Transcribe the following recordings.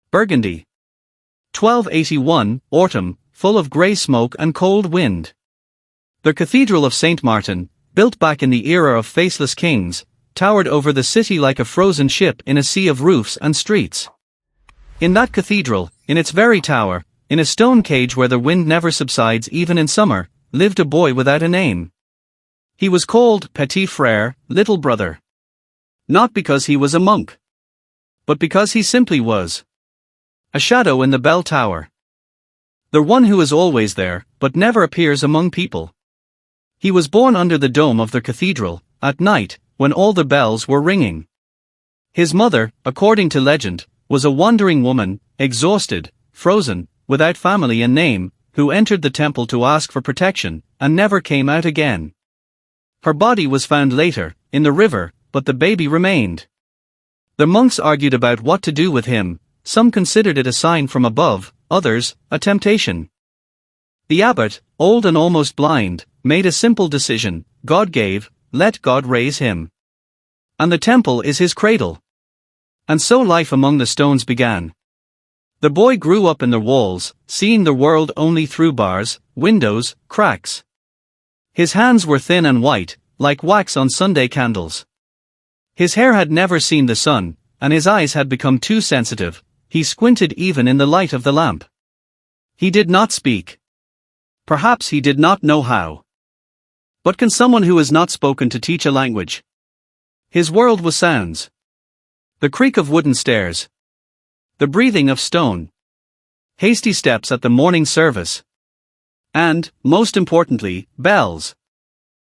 Burgundy. 1281, autumn, full of grey smoke and cold wind. The Cathedral of Saint-Martin, built back in the era of faceless kings, towered over the city like a frozen ship in a sea of roofs and streets. In that cathedral, in its very tower, in a stone cage where the wind never subsides even in summer, lived a boy without a name. He was called Petit Frère, Little Brother. Not because he was a monk, but because he simply was a shadow in the bell tower. The one who is always there, but never appears among people. He was born under the dome of the cathedral, at night, when all the bells were ringing. His mother, according to legend, was a wandering woman, exhausted, frozen, without family and name, who entered the temple to ask for protection, and never came out again. Her body was found later, in the river, but the baby remained. The monks argued about what to do with him. Some considered it a sign from above, others, a temptation. The abbot, old and almost blind, made a simple decision: God gave, let God raise him. And the temple is his cradle. And so life among the stones began. The boy grew up in the walls, seeing the world only through bars, windows, cracks. His hands were thin and white, like wax on Sunday candles. His hair had never seen the sun, and his eyes had become too sensitive. He squinted even in the light of the lamp. He did not speak. Perhaps he did not know how. But can someone who has not spoken to teach a language? His world was sounds. The creak of wooden stairs. The breathing of stone. Hasty steps at the morning service. And, most importantly, bells.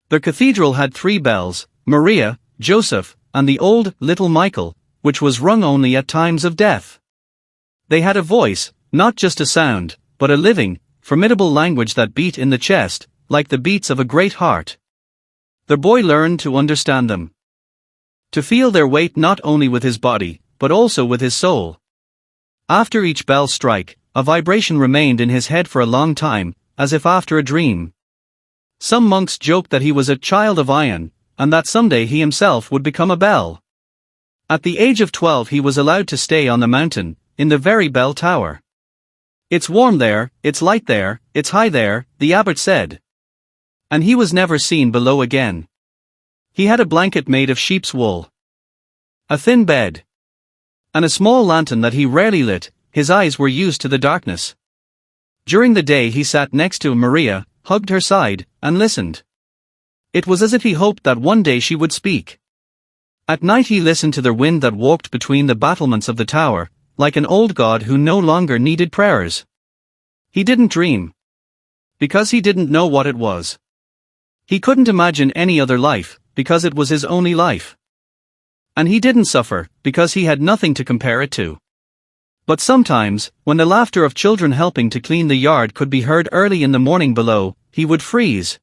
The cathedral had 3 bells, Maria, Joseph, and the old, little Michael, which was rung only at times of death. They had a voice, not just a sound, but a living, formidable language that beat in the chest, like the beats of a great heart. The boy learned to understand them. To feel their weight not only with his body, but also with his soul. After each bell strike, a vibration remained in his head for a long time, as if after a dream. Some monks joked that he was a child of iron, and that someday he himself would become a bell. At the age of 12 he was allowed to stay on the mountain, in the very bell tower. It's warm there, it's light there, it's high there, the abbot said. And he was never seen below again. He had a blanket made of sheep's wool, a thin bed, and a small lantern that he rarely lit. His eyes were used to the darkness. During the day he sat next to Maria, hugged her side, and listened. It was as if he hoped that one day she would speak. At night he listened to the wind that walked between the battlements of the tower, like an old god who no longer needed prayers. He didn't dream, because he didn't know what it was. He couldn't imagine any other life, because it was his only life. And he didn't suffer, because he had nothing to compare it to. But sometimes, when the laughter of children helping to clean the yard could be heard early in the morning below, he would freeze.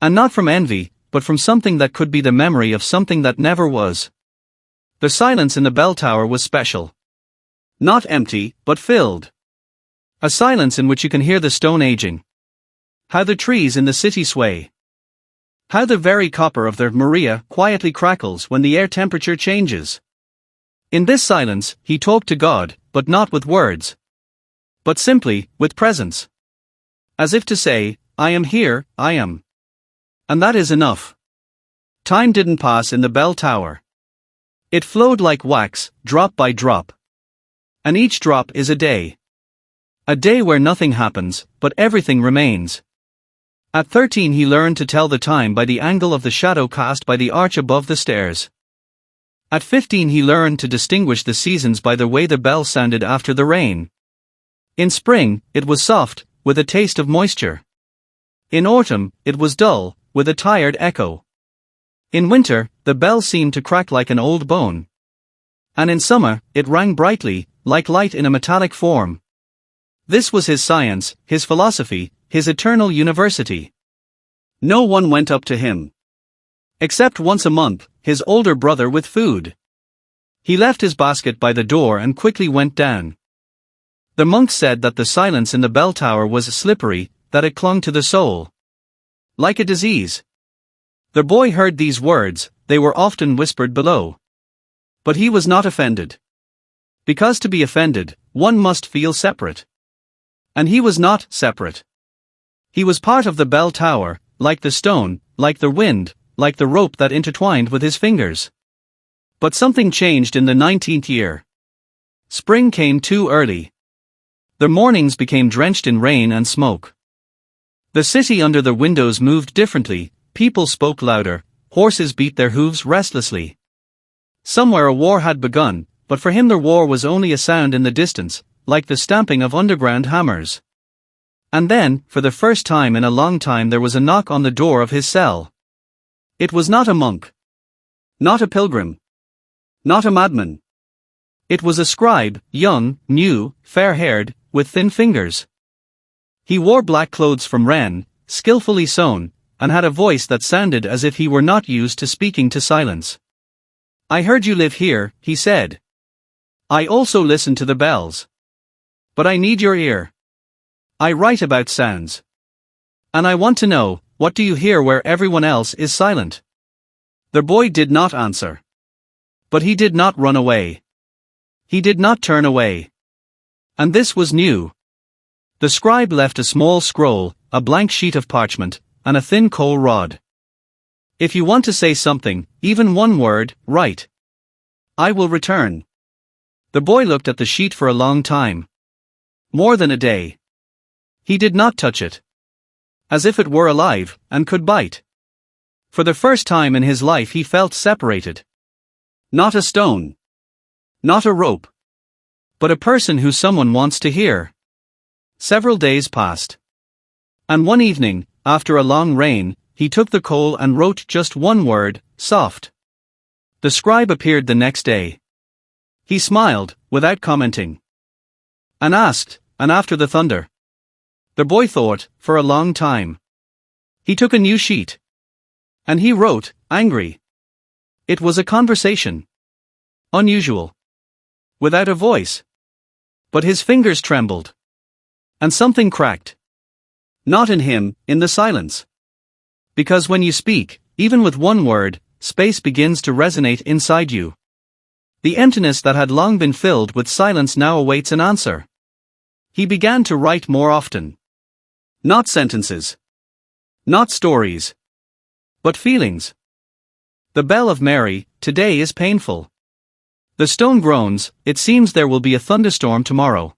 And not from envy, but from something that could be the memory of something that never was. The silence in the bell tower was special. Not empty, but filled. A silence in which you can hear the stone aging. How the trees in the city sway. How the very copper of their Maria quietly crackles when the air temperature changes. In this silence, he talked to God, but not with words, but simply, with presence. As if to say, I am here, I am. And that is enough. Time didn't pass in the bell tower. It flowed like wax, drop by drop. And each drop is a day. A day where nothing happens, but everything remains. At 13 he learned to tell the time by the angle of the shadow cast by the arch above the stairs. At 15 he learned to distinguish the seasons by the way the bell sounded after the rain. In spring, it was soft, with a taste of moisture. In autumn, it was dull, with a tired echo. In winter, the bell seemed to crack like an old bone. And in summer, it rang brightly, like light in a metallic form. This was his science, his philosophy, his eternal university. No one went up to him. Except once a month, his older brother with food. He left his basket by the door and quickly went down. The monks said that the silence in the bell tower was slippery, that it clung to the soul. Like a disease. The boy heard these words, they were often whispered below. But he was not offended. Because to be offended, one must feel separate. And he was not separate. He was part of the bell tower, like the stone, like the wind, like the rope that intertwined with his fingers. But something changed in the 19th year. Spring came too early. The mornings became drenched in rain and smoke. The city under the windows moved differently, people spoke louder, horses beat their hooves restlessly. Somewhere a war had begun, but for him the war was only a sound in the distance, like the stamping of underground hammers. And then, for the first time in a long time, there was a knock on the door of his cell. It was not a monk. Not a pilgrim. Not a madman. It was a scribe, young, new, fair-haired, with thin fingers. He wore black clothes from Rennes, skillfully sewn, and had a voice that sounded as if he were not used to speaking to silence. "I heard you live here," he said. "I also listen to the bells. But I need your ear. I write about sounds. And I want to know, what do you hear where everyone else is silent?" The boy did not answer. But he did not run away. He did not turn away. And this was new. The scribe left a small scroll, a blank sheet of parchment, and a thin coal rod. "If you want to say something, even one word, write. I will return." The boy looked at the sheet for a long time. More than a day. He did not touch it. As if it were alive, and could bite. For the first time in his life he felt separated. Not a stone. Not a rope. But a person who someone wants to hear. Several days passed. And one evening, after a long rain, he took the coal and wrote just one word, soft. The scribe appeared the next day. He smiled, without commenting. And asked, "And after the thunder?" The boy thought, for a long time. He took a new sheet. And he wrote, angry. It was a conversation. Unusual. Without a voice. But his fingers trembled. And something cracked. Not in him, in the silence. Because when you speak, even with one word, space begins to resonate inside you. The emptiness that had long been filled with silence now awaits an answer. He began to write more often. Not sentences. Not stories. But feelings. The bell of Mary, today is painful. The stone groans, it seems there will be a thunderstorm tomorrow.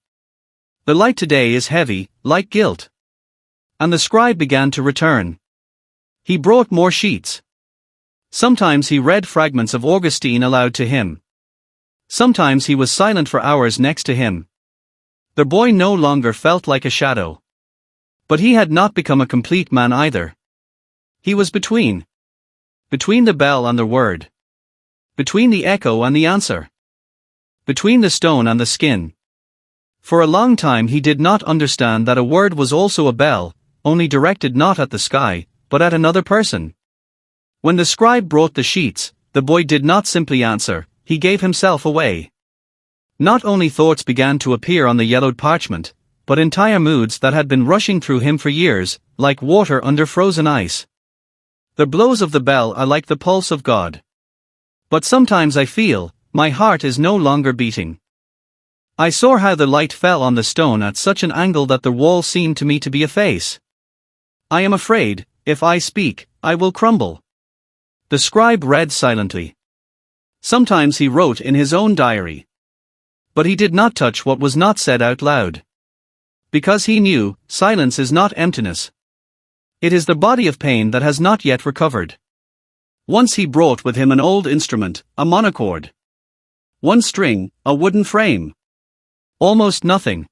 The light today is heavy, like guilt. And the scribe began to return. He brought more sheets. Sometimes he read fragments of Augustine aloud to him. Sometimes he was silent for hours next to him. The boy no longer felt like a shadow. But he had not become a complete man either. He was between. Between the bell and the word. Between the echo and the answer. Between the stone and the skin. For a long time he did not understand that a word was also a bell, only directed not at the sky, but at another person. When the scribe brought the sheets, the boy did not simply answer, he gave himself away. Not only thoughts began to appear on the yellowed parchment, but entire moods that had been rushing through him for years, like water under frozen ice. The blows of the bell are like the pulse of God. But sometimes I feel, my heart is no longer beating. I saw how the light fell on the stone at such an angle that the wall seemed to me to be a face. I am afraid, if I speak, I will crumble. The scribe read silently. Sometimes he wrote in his own diary. But he did not touch what was not said out loud. Because he knew, silence is not emptiness. It is the body of pain that has not yet recovered. Once he brought with him an old instrument, a monochord. One string, a wooden frame. Almost nothing.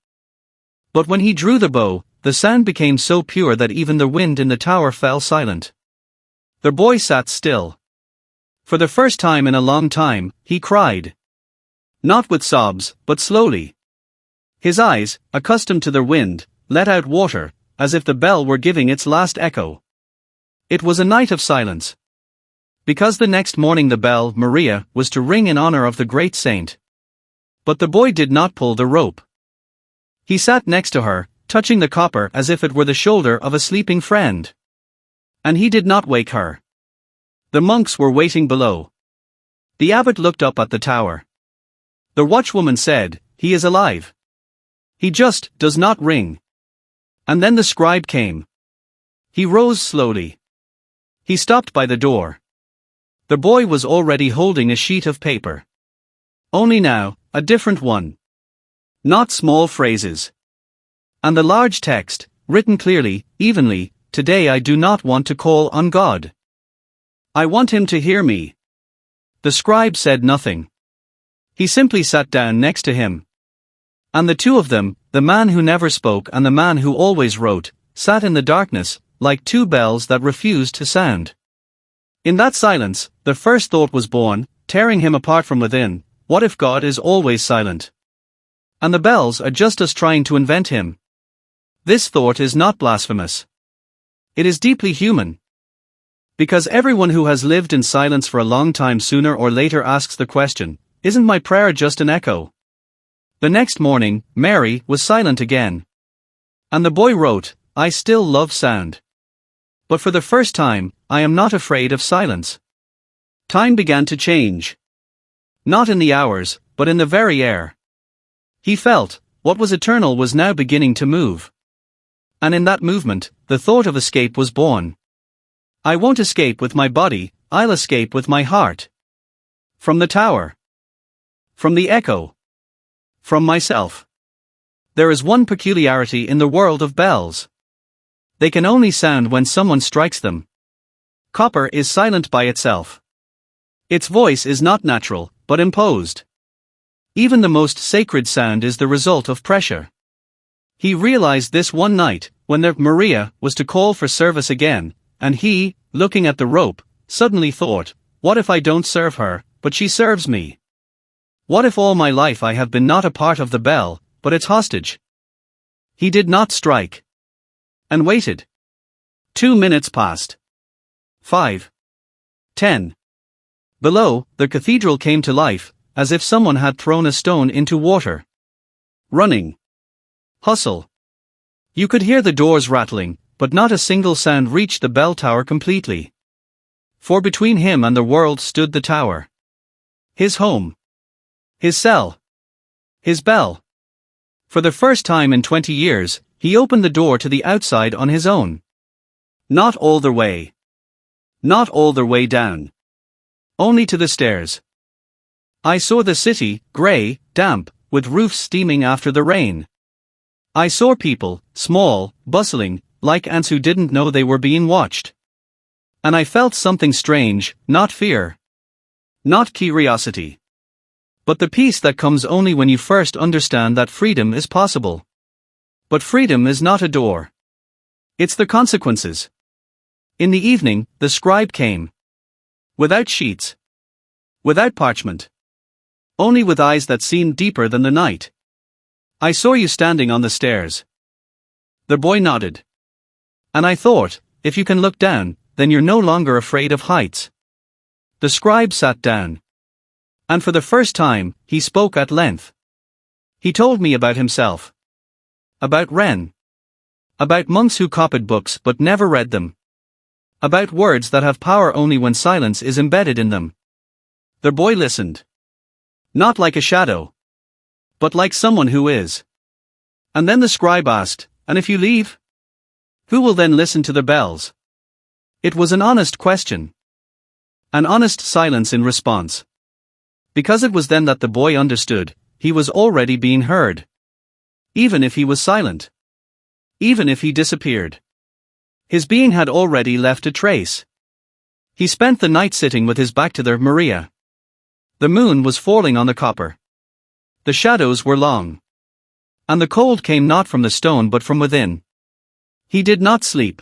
But when he drew the bow, the sound became so pure that even the wind in the tower fell silent. The boy sat still. For the first time in a long time, he cried. Not with sobs, but slowly. His eyes, accustomed to the wind, let out water, as if the bell were giving its last echo. It was a night of silence. Because the next morning the bell, Maria, was to ring in honor of the great saint. But the boy did not pull the rope. He sat next to her, touching the copper as if it were the shoulder of a sleeping friend. And he did not wake her. The monks were waiting below. The abbot looked up at the tower. The watchwoman said, "He is alive. He just does not ring." And then the scribe came. He rose slowly. He stopped by the door. The boy was already holding a sheet of paper. Only now, a different one. Not small phrases. And the large text, written clearly, evenly, "Today I do not want to call on God. I want him to hear me." The scribe said nothing. He simply sat down next to him. And the two of them, the man who never spoke and the man who always wrote, sat in the darkness, like two bells that refused to sound. In that silence, the first thought was born, tearing him apart from within: what if God is always silent? And the bells are just us trying to invent him. This thought is not blasphemous. It is deeply human. Because everyone who has lived in silence for a long time sooner or later asks the question, isn't my prayer just an echo? The next morning, Mary was silent again. And the boy wrote, "I still love sound. But for the first time, I am not afraid of silence." Time began to change. Not in the hours, but in the very air. He felt, what was eternal was now beginning to move. And in that movement, the thought of escape was born. I won't escape with my body, I'll escape with my heart. From the tower. From the echo. From myself. There is one peculiarity in the world of bells. They can only sound when someone strikes them. Copper is silent by itself. Its voice is not natural, but imposed. Even the most sacred sound is the result of pressure. He realized this one night, when their Maria was to call for service again, and he, looking at the rope, suddenly thought, what if I don't serve her, but she serves me? What if all my life I have been not a part of the bell, but its hostage? He did not strike. And waited. 2 minutes passed. 5. 10. Below, the cathedral came to life, as if someone had thrown a stone into water. Running. Hustle. You could hear the doors rattling, but not a single sound reached the bell tower completely. For between him and the world stood the tower. His home. His cell. His bell. For the first time in 20 years, he opened the door to the outside on his own. Not all the way. Not all the way down. Only to the stairs. I saw the city, grey, damp, with roofs steaming after the rain. I saw people, small, bustling, like ants who didn't know they were being watched. And I felt something strange, not fear. Not curiosity. But the peace that comes only when you first understand that freedom is possible. But freedom is not a door. It's the consequences. In the evening, the scribe came. Without sheets. Without parchment. Only with eyes that seemed deeper than the night. I saw you standing on the stairs. The boy nodded. And I thought, if you can look down, then you're no longer afraid of heights. The scribe sat down. And for the first time, he spoke at length. He told me about himself. About Wren. About monks who copied books but never read them. About words that have power only when silence is embedded in them. The boy listened. Not like a shadow. But like someone who is. And then the scribe asked, and if you leave? Who will then listen to the bells? It was an honest question. An honest silence in response. Because it was then that the boy understood, he was already being heard. Even if he was silent. Even if he disappeared. His being had already left a trace. He spent the night sitting with his back to the Maria. The moon was falling on the copper. The shadows were long. And the cold came not from the stone but from within. He did not sleep.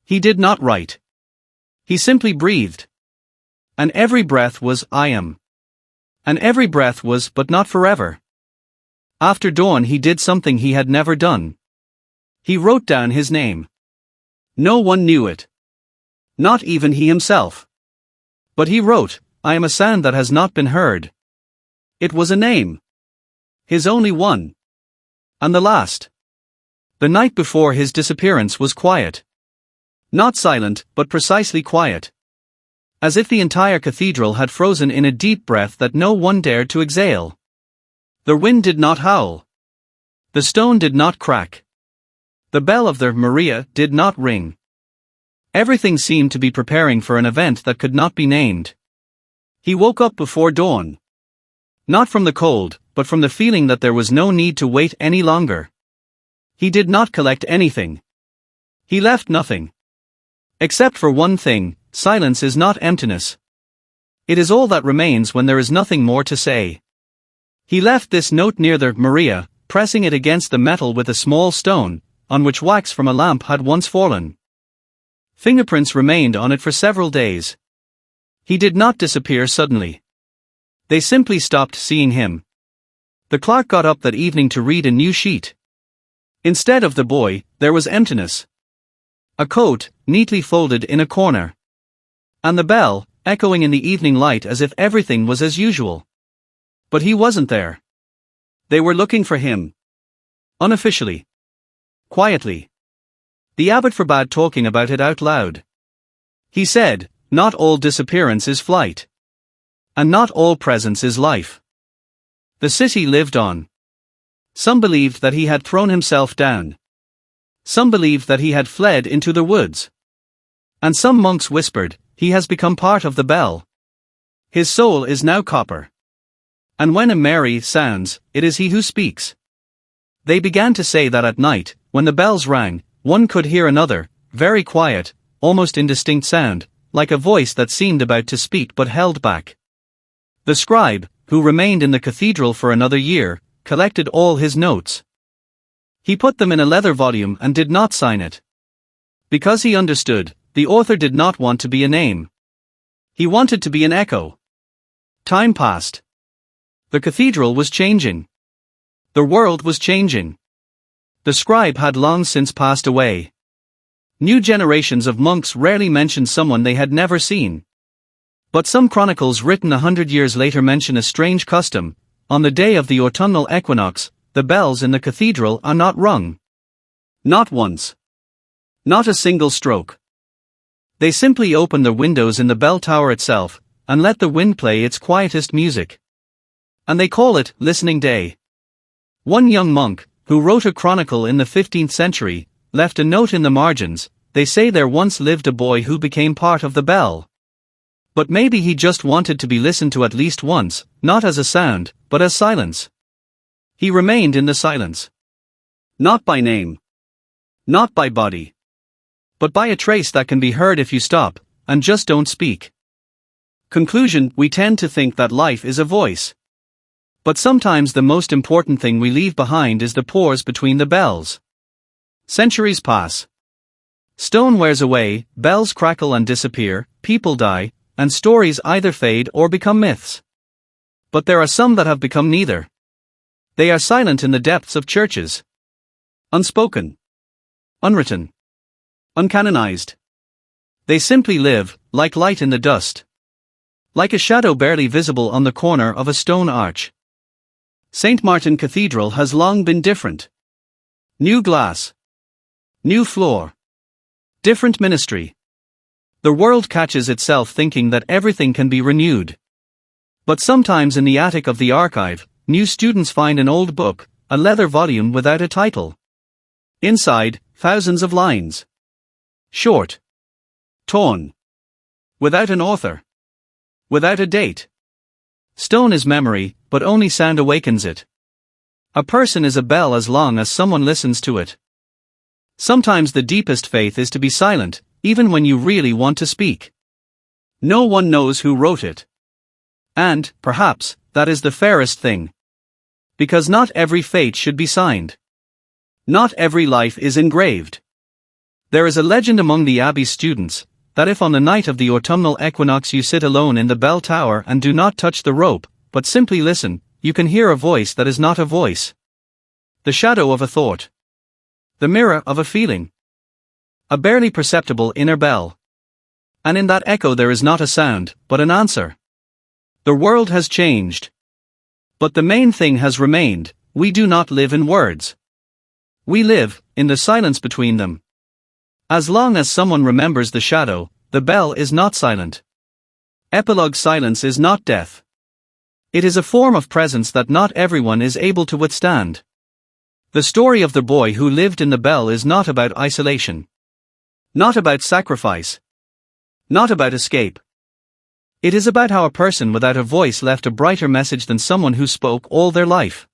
He did not write. He simply breathed. And every breath was, I am. And every breath was, but not forever. After dawn he did something he had never done. He wrote down his name. No one knew it. Not even he himself. But he wrote, I am a sound that has not been heard. It was a name. His only one. And the last. The night before his disappearance was quiet. Not silent, but precisely quiet. As if the entire cathedral had frozen in a deep breath that no one dared to exhale. The wind did not howl. The stone did not crack. The bell of the Maria did not ring. Everything seemed to be preparing for an event that could not be named. He woke up before dawn. Not from the cold, but from the feeling that there was no need to wait any longer. He did not collect anything. He left nothing. Except for one thing, silence is not emptiness. It is all that remains when there is nothing more to say. He left this note near the Maria, pressing it against the metal with a small stone, on which wax from a lamp had once fallen. Fingerprints remained on it for several days. He did not disappear suddenly. They simply stopped seeing him. The clerk got up that evening to read a new sheet. Instead of the boy, there was emptiness. A coat, neatly folded in a corner. And the bell, echoing in the evening light as if everything was as usual. But he wasn't there. They were looking for him. Unofficially. Quietly. The abbot forbade talking about it out loud. He said, "Not all disappearance is flight. And not all presence is life." The city lived on. Some believed that he had thrown himself down. Some believed that he had fled into the woods. And some monks whispered, "He has become part of the bell. His soul is now copper. And when a Mary sounds, it is he who speaks." They began to say that at night, when the bells rang, one could hear another, very quiet, almost indistinct sound, like a voice that seemed about to speak but held back. The scribe, who remained in the cathedral for another year, collected all his notes. He put them in a leather volume and did not sign it. Because he understood, the author did not want to be a name. He wanted to be an echo. Time passed. The cathedral was changing. The world was changing. The scribe had long since passed away. New generations of monks rarely mentioned someone they had never seen. But some chronicles written 100 years later mention a strange custom. On the day of the autumnal equinox, the bells in the cathedral are not rung. Not once. Not a single stroke. They simply open the windows in the bell tower itself, and let the wind play its quietest music. And they call it Listening Day. One young monk, who wrote a chronicle in the 15th century, left a note in the margins. They say there once lived a boy who became part of the bell. But maybe he just wanted to be listened to at least once, not as a sound, but as silence. He remained in the silence. Not by name. Not by body. But by a trace that can be heard if you stop, and just don't speak. Conclusion: we tend to think that life is a voice. But sometimes the most important thing we leave behind is the pause between the bells. Centuries pass. Stone wears away, bells crackle and disappear, people die, and stories either fade or become myths. But there are some that have become neither. They are silent in the depths of churches. Unspoken. Unwritten. Uncanonized. They simply live, like light in the dust. Like a shadow barely visible on the corner of a stone arch. Saint-Martin Cathedral has long been different. New glass. New floor. Different ministry. The world catches itself thinking that everything can be renewed. But sometimes in the attic of the archive, new students find an old book, a leather volume without a title. Inside, thousands of lines. Short. Torn. Without an author. Without a date. Stone is memory, but only sound awakens it. A person is a bell as long as someone listens to it. Sometimes the deepest faith is to be silent, even when you really want to speak. No one knows who wrote it. And, perhaps, that is the fairest thing. Because not every fate should be signed. Not every life is engraved. There is a legend among the abbey students, that if on the night of the autumnal equinox you sit alone in the bell tower and do not touch the rope, but simply listen, you can hear a voice that is not a voice. The shadow of a thought. The mirror of a feeling. A barely perceptible inner bell. And in that echo there is not a sound, but an answer. The world has changed. But the main thing has remained: we do not live in words. We live in the silence between them. As long as someone remembers the shadow, the bell is not silent. Epilogue: silence is not death. It is a form of presence that not everyone is able to withstand. The story of the boy who lived in the bell is not about isolation. Not about sacrifice. Not about escape. It is about how a person without a voice left a brighter message than someone who spoke all their life.